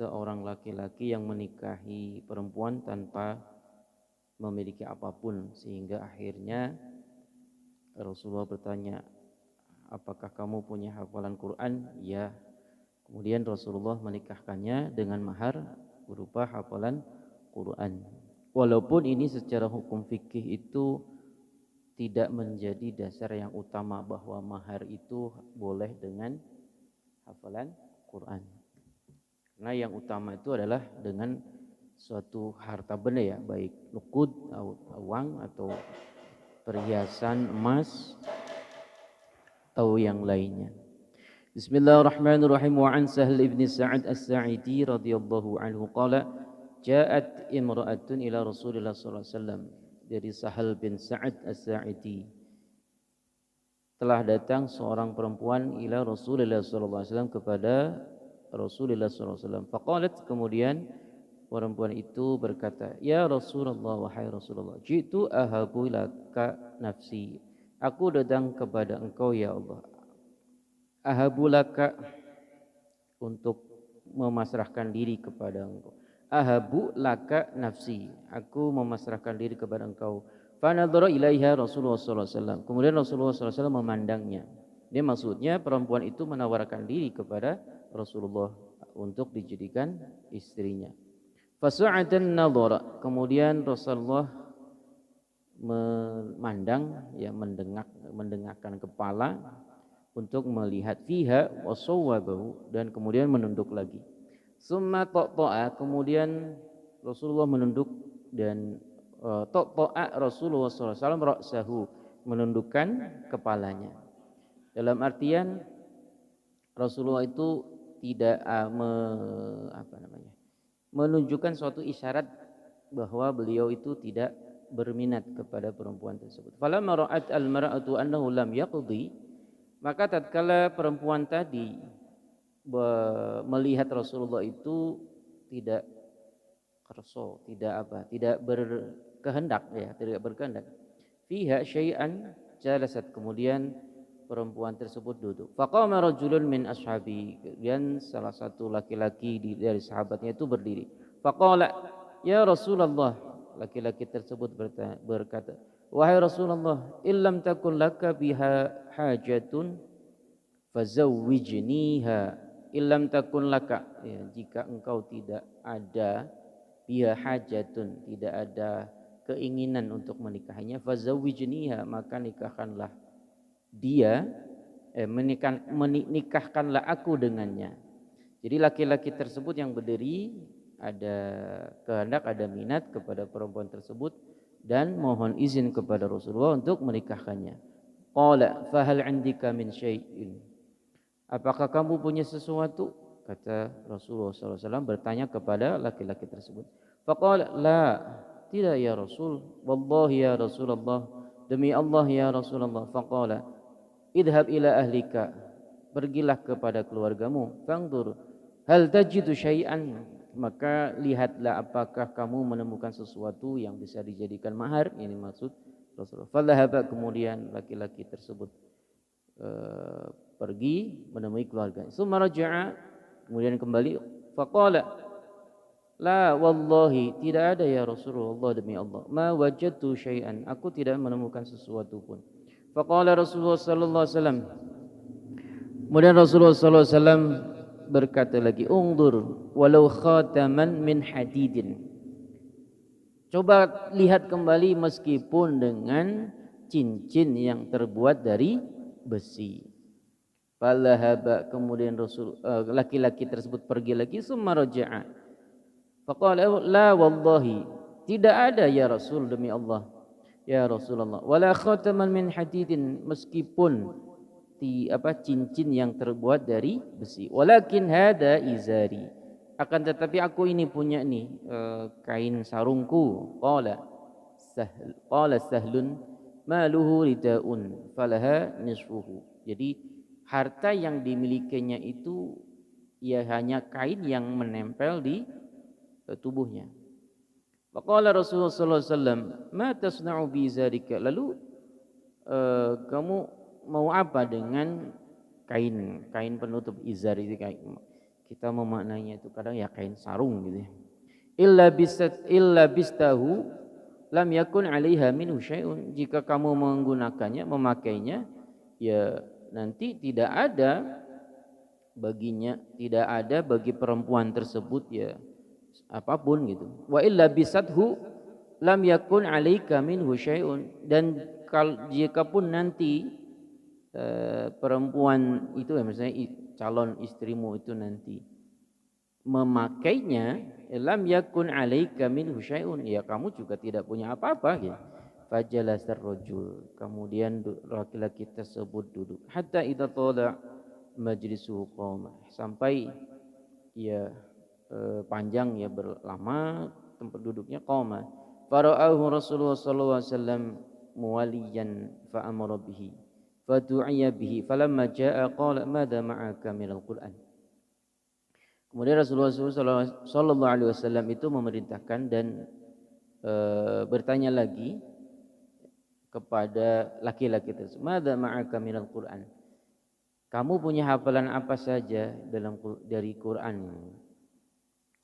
seorang laki-laki yang menikahi perempuan tanpa memiliki apapun, sehingga akhirnya Rasulullah bertanya, apakah kamu punya hafalan Quran? Ya. Kemudian Rasulullah menikahkannya dengan mahar berupa hafalan Quran. Walaupun ini secara hukum fikih itu tidak menjadi dasar yang utama bahwa mahar itu boleh dengan hafalan Quran. Karena yang utama itu adalah dengan suatu harta benda ya, baik nuqud, uang atau perhiasan emas atau yang lainnya. Bismillahirrahmanirrahim. Wa an Sahl ibn Sa'ad As-Sa'idi radhiyallahu anhu qala ja'at imra'atun ila Rasulillah sallallahu alaihi wasallam. Dari Sahal bin Sa'ad As-Sa'idi, telah datang seorang perempuan ila Rasulillah sallallahu alaihi wasallam kepada Rasulullah sallallahu alaihi wasallam. Faqalat, kemudian perempuan itu berkata, ya Rasulullah, wahai Rasulullah, jitu ahabu laka nafsi, aku datang kepada engkau ya Allah. Ahabu laka, untuk memasrahkan diri kepada engkau. Ahabu laka nafsi, aku memasrahkan diri kepada engkau. Fanadhara ilaiha Rasulullah sallallahu alaihi wasallam. Kemudian Rasulullah sallallahu alaihi wasallam memandangnya. Dia maksudnya perempuan itu menawarkan diri kepada Rasulullah untuk dijadikan istrinya. Fasa'atan nadhara, kemudian Rasulullah memandang, ya mendengakkan kepala untuk melihat fiha wa sawwabahu, dan kemudian menunduk lagi. Summa taqta'a, kemudian Rasulullah menunduk dan taqta'a Rasulullah sallallahu alaihi wasallam ra'sahu, menundukkan kepalanya. Dalam artian Rasulullah itu tidak menunjukkan suatu isyarat bahwa beliau itu tidak berminat kepada perempuan tersebut. Falamma ra'at al-mar'atu annahu lam yaqdi, maka tatkala perempuan tadi melihat Rasulullah itu tidak kerso, tidak berkehendak, ya, tidak berkehendak. Fiha syai'an jalasat, kemudian perempuan tersebut duduk. Faqama rajulun min ashabi, kemudian salah satu laki-laki dari sahabatnya itu berdiri. Faqala, ya Rasulullah, laki-laki tersebut berkata, wahai Rasulullah, illam takun laka biha hajatun fazawwijniha. Illam takun laka, ya, jika engkau tidak ada biha hajatun, tidak ada keinginan untuk menikahinya, fazawwijniha, maka nikahkanlah dia, menikahkanlah aku dengannya. Jadi laki-laki tersebut yang berdiri ada kehendak, ada minat kepada perempuan tersebut dan mohon izin kepada Rasulullah untuk menikahkannya. Qala fahal 'indika min syai'in, apakah kamu punya sesuatu? Kata Rasulullah SAW bertanya kepada laki-laki tersebut. Faqala la, tidak ya Rasul. Wallahi ya Rasulullah, demi Allah ya Rasulullah. Faqala idhab ila ahlika, pergilah kepada keluargamu. Fangdur hal tajidu syai'an, maka lihatlah apakah kamu menemukan sesuatu yang bisa dijadikan mahar. Ini maksud Rasulullah. Fadhahaba, kemudian laki-laki tersebut pergi menemui keluarganya. Summa raja'a, kemudian kembali. Faqala la wallahi, tidak ada ya Rasulullah, demi Allah. Ma wajadtu syai'an, aku tidak menemukan sesuatu pun. Faqala Rasulullah sallallahu alaihi wasallam, kemudian Rasulullah sallallahu alaihi wasallam berkata lagi, ungdur walau khataman min hadidin, coba lihat kembali meskipun dengan cincin yang terbuat dari besi. Falahaba, kemudian laki-laki tersebut pergi lagi. Summa raja'a faqala la wallahi, tidak ada ya Rasul, demi Allah ya Rasulullah. Wala khataman min hadidin, meskipun cincin yang terbuat dari besi. Walakin hada izari, akan tetapi aku ini punya nih kain sarungku. Qala sahlun maluhu ridaun falaha nisfuhu, jadi harta yang dimilikinya itu ya hanya kain yang menempel di tubuhnya. Faqala Rasulullah sallallahu alaihi wasallam, ma tasna'u bi zalika, lalu kamu mau apa dengan kain penutup izar itu, kita memaknainya itu kadang ya kain sarung gitu ya. Illa bistahu lam yakun 'alaiha minhu syai'un. Jika kamu menggunakannya, memakainya, ya nanti tidak ada baginya, tidak ada bagi perempuan tersebut ya apapun gitu. Wa illa bisathu lam yakun 'alaika minhu syai'un. Dan jika pun nanti perempuan itu ya misalnya calon istrimu itu nanti memakainya, lam yakun 'alaika minhu syai'un, ya kamu juga tidak punya apa-apa gitu. Fajalasar rajul, kemudian laki-laki tersebut duduk. Hatta idza tala majlisuhu qama, sampai ya panjang ya berlama tempat duduknya qama. Fara'ahu Rasulullah sallallahu alaihi wasallam muwaliyan fa amara bihi fa du'iya bihi falamma jaa'a qala madza ma'aka minal Qur'an. Kemudian Rasulullah sallallahu alaihi wasallam itu memerintahkan dan bertanya lagi kepada laki-laki tersebut, madza ma'aka minal Qur'an, kamu punya hafalan apa saja dari Quran?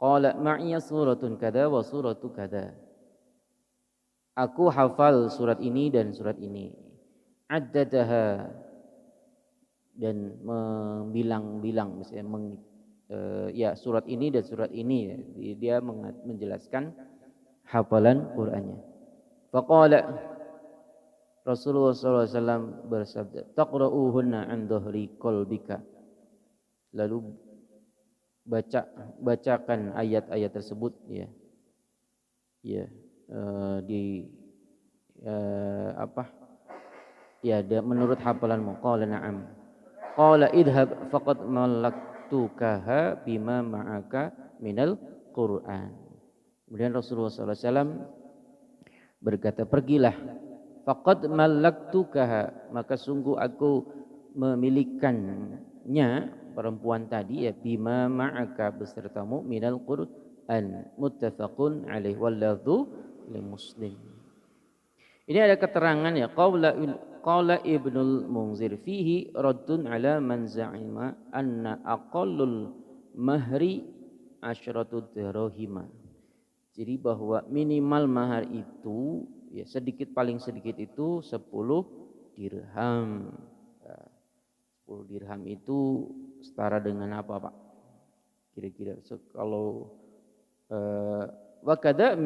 Qala ma'iya suratun kada wa suratu kada, aku hafal surat ini dan surat ini. Addadaha, dan membilang-bilang, misalnya ya surat ini dan surat ini, dia menjelaskan hafalan Qur'annya. Faqala, Rasulullah SAW bersabda, taqra'uhunna an dhahri qalbika, lalu bacakan ayat-ayat tersebut ya menurut hafalanmu. Qala na'am. Qala idhab faqad malaktukaha bima ma'aka minal Qur'an. Kemudian Rasulullah SAW berkata, pergilah, faqad malaktukaha, maka sungguh aku memilikannya, perempuan tadi ya, bima ma'aka, besertamu, minal Qur'an. Muttafaqun alaih wal lafdhu li Muslim. Ini ada keterangan ya, qala Ibnul Munzir fihi raddun ala man za'ima anna aqallul mahri asyratu dirham. Jadi bahwa minimal mahar itu ya paling sedikit itu 10 dirham. 10 dirham itu setara dengan apa, Pak? Kira-kira kalau wakada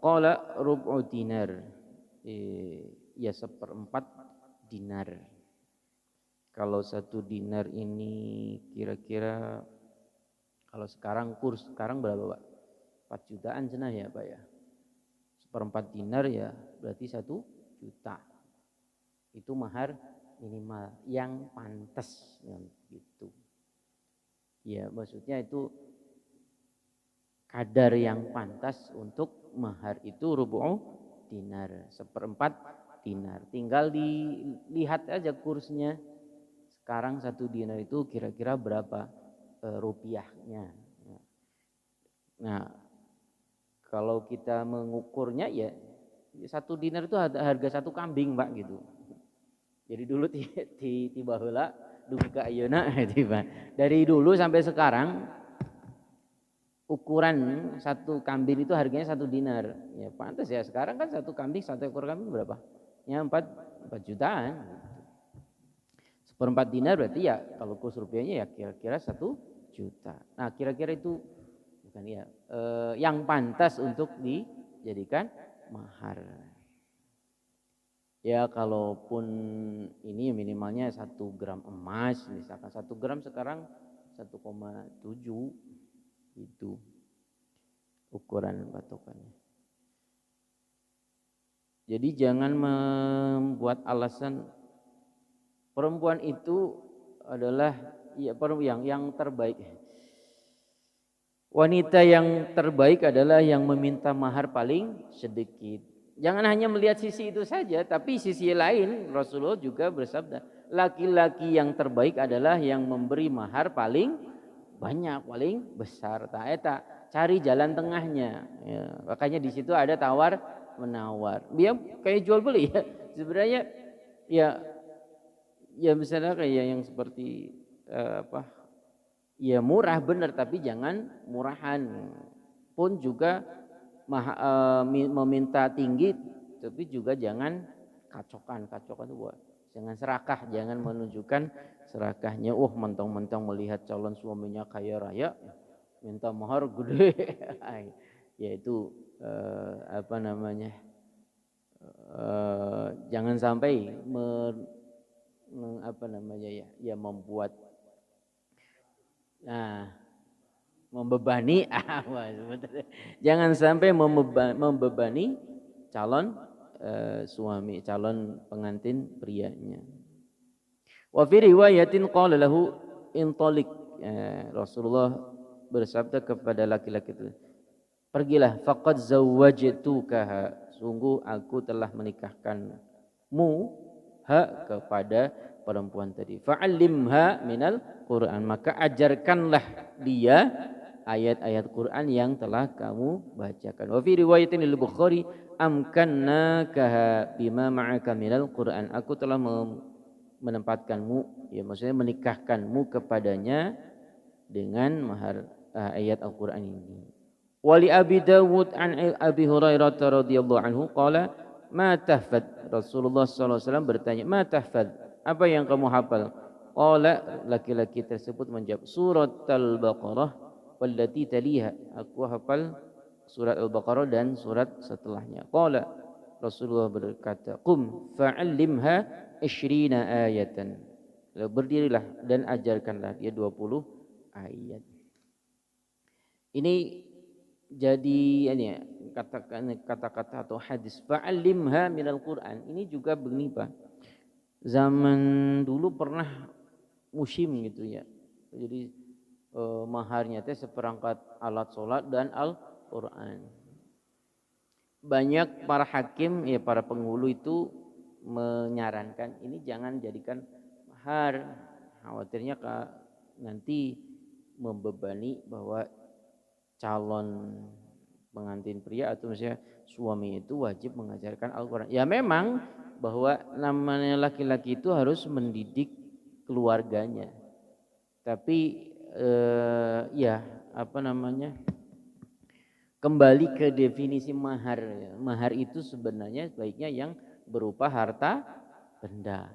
qala rub'u dinar, ya 1/4 dinar. Kalau 1 dinar ini kira-kira kalau sekarang berapa, Pak? 4 jutaan cenah ya, Pak ya. 1/4 dinar ya berarti 1 juta. Itu mahar minimal yang pantas gitu. Ya, maksudnya itu kadar yang pantas untuk mahar itu rubu'u dinar, 1/4 dinar. Tinggal dilihat aja kursnya. Sekarang 1 dinar itu kira-kira berapa rupiahnya. Nah, kalau kita mengukurnya ya 1 dinar itu harga 1 kambing, Pak, gitu. Jadi dulu tiba heula dugi ka ayeuna tiba. Dari dulu sampai sekarang ukuran 1 kambing itu harganya 1 dinar. Ya pantas ya, sekarang kan 1 kambing, 1 ekor kambing berapa? Ya 4 jutaan. 1/4 dinar berarti ya kalau kurs rupiahnya ya kira-kira 1 juta. Nah, kira-kira itu bukan ya yang pantas untuk dijadikan mahar. Ya kalaupun ini minimalnya 1 gram emas, misalkan 1 gram sekarang 1,7 itu ukuran patokannya. Jadi jangan membuat alasan perempuan itu adalah ya yang terbaik. Wanita yang terbaik adalah yang meminta mahar paling sedikit. Jangan hanya melihat sisi itu saja, tapi sisi lain Rasulullah juga bersabda, laki-laki yang terbaik adalah yang memberi mahar paling banyak, paling besar. Eta cari jalan tengahnya. Ya, makanya di situ ada tawar menawar. Dia kayak jual beli ya. Sebenarnya ya Ya misalnya kayak yang seperti apa? Ya murah bener tapi jangan murahan. Pun juga meminta tinggi tapi juga jangan kacokan itu buat. Jangan serakah, jangan menunjukkan serakahnya. Mentang-mentang melihat calon suaminya kaya raya, minta mahar gede. Yaitu apa namanya? Jangan sampai apa namanya ya membuat nah membebani jangan sampai membebani calon suami, calon pengantin prianya. Wa fi riwayatin qala lahu intalik, Rasulullah bersabda kepada laki-laki itu, pergilah, faqad zawwajtukaha, sungguh aku telah menikahkanmu kepada perempuan tadi. Fa'allimha minal Quran, maka ajarkanlah dia ayat-ayat Quran yang telah kamu bacakan. Wa fi riwayatin al-Bukhari amkannakaha bima ma'aka minal Quran, aku telah menempatkanmu, ya maksudnya menikahkanmu kepadanya dengan mahar ayat Al-Quran ini. Wali Abi Dawud an Abi Hurairah radhiyallahu anhu qala ma tahfad, Rasulullah sallallahu alaihi wasallam bertanya, ma tahfad, apa yang kamu hafal? Qala, laki-laki tersebut menjawab, surat Al-Baqarah wallati taliha, aku hafal surat Al-Baqarah dan surat setelahnya. Qala, Rasulullah berkata, qum fa'allimha 20 ayatan, berdirilah dan ajarkanlah dia 20 ayat. Ini jadi ini ya, kata-kata atau hadis fa'allimha minal Quran ini juga begini Pak. Zaman dulu pernah musim gitu ya. Jadi maharnya teh seperangkat alat sholat dan Al-Quran. Banyak para hakim ya, para penghulu itu menyarankan ini jangan jadikan mahar, khawatirnya nanti membebani bahwa calon pengantin pria atau misalnya suami itu wajib mengajarkan Al-Quran. Ya memang bahwa namanya laki-laki itu harus mendidik keluarganya. Tapi ya apa namanya, kembali ke definisi mahar. Mahar itu sebenarnya baiknya yang berupa harta benda.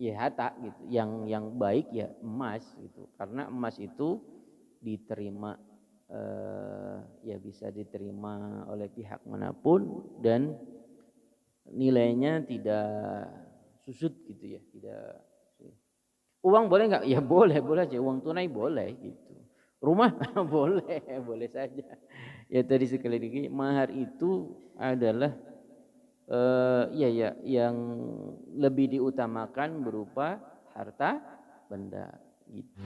Ya harta gitu. Yang baik ya emas gitu. Karena emas itu diterima ya bisa diterima oleh pihak manapun dan nilainya tidak susut gitu ya, tidak. Uang boleh nggak? Ya boleh aja. Uang tunai boleh gitu. Rumah boleh saja. Ya tadi sekali lagi mahar itu adalah ya yang lebih diutamakan berupa harta benda gitu.